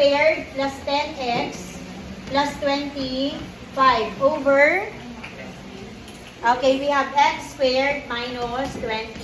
squared plus 10x plus 25 over, okay, we have x squared minus 25.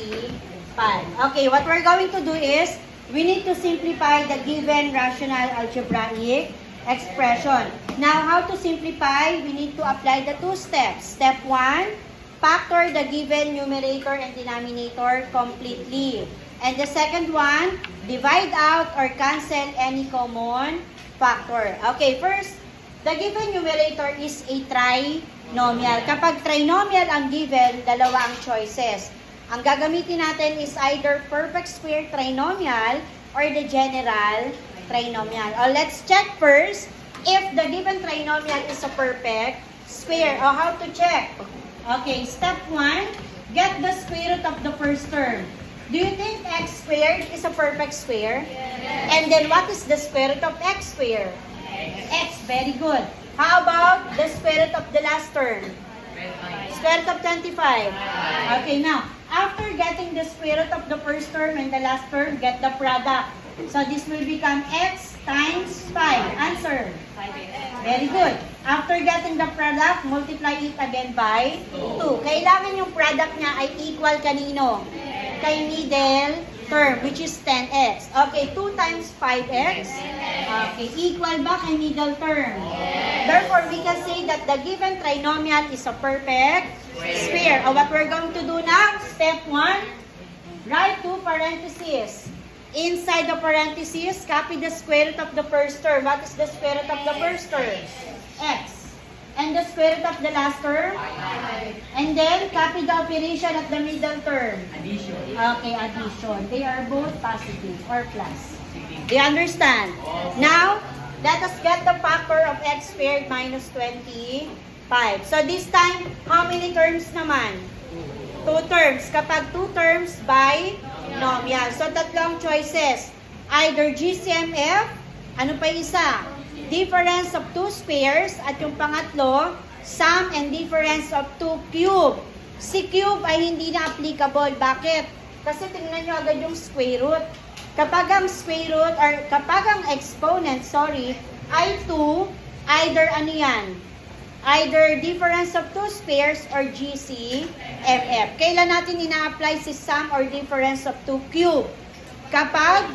Okay, what we're going to do is, we need to simplify the given rational algebraic expression. Now, how to simplify? We need to apply the two steps. Step 1, factor the given numerator and denominator completely. And the second one, divide out or cancel any common factor. Okay, first, the given numerator is a trinomial. Kapag trinomial ang given, dalawa ang choices. Ang gagamitin natin is either perfect square trinomial or the general trinomial. Let's check first if the given trinomial is a perfect square. How to check? Okay, step 1, get the square root of the first term. Do you think x squared is a perfect square? Yes. And then what is the square root of x squared? X. Very good. How about the square root of the last term? Square root of 25. Okay, now, after getting the square root of the first term and the last term, get the product. So this will become x times 5. Answer. Very good. After getting the product, multiply it again by 2. Kailangan yung product niya ay equal kanino? Kay middle term, which is 10x. Okay, 2 times 5x. Okay, equal ba kay middle term? Therefore, we can say that the given trinomial is a perfect square. What we're going to do now, step 1, write 2 parentheses. Inside the parentheses, copy the square root of the first term. What is the square root of the first term? X. And the square root of the last term? And then, copy the operation at the middle term. Addition. Okay, addition. They are both positive or plus. Do you understand? Now, let us get the factor of x squared minus 25. So, this time, how many terms naman? 2 terms. Kapag 2 terms, binomial. So, tatlong choices. Either GCMF, ano pa isa? Difference of 2 squares, at yung pangatlo, sum and difference of 2 cube. Si cube ay hindi na applicable. Bakit? Kasi tingnan nyo agad yung square root. Kapag ang square root, or kapag ang exponent, ay 2, either ano yan? Either difference of 2 squares or GCMF. Kailan natin ina-apply si sum or difference of 2 cube? Kapag,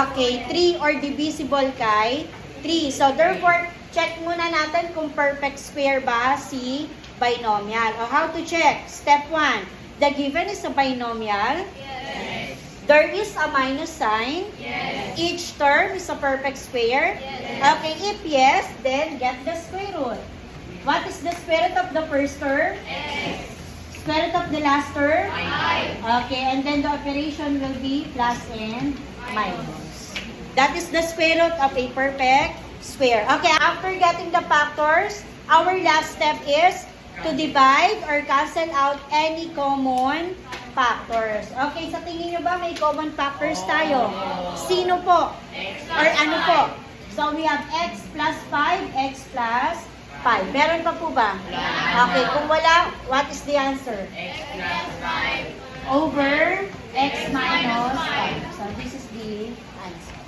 okay, 3 or divisible kay 3. So, therefore, check muna natin kung perfect square ba si binomial. How to check? Step 1. The given is a binomial. Yes. There is a minus sign. Yes. Each term is a perfect square. Yes. Okay, if yes, then get the square root. What is the square root of the first term? Yes. Square root of the last term? 5. Okay, and then the operation will be plus and minus. That is the square root of a perfect square. Okay, after getting the factors, our last step is to divide or cancel out any common factors. Okay, sa tingin nyo ba may common factors tayo? Sino po? Or ano po? So, we have x plus 5, x plus 5. Meron pa po ba? Okay, kung wala, what is the answer? X plus 5. Over x minus 5. So, this is the answer.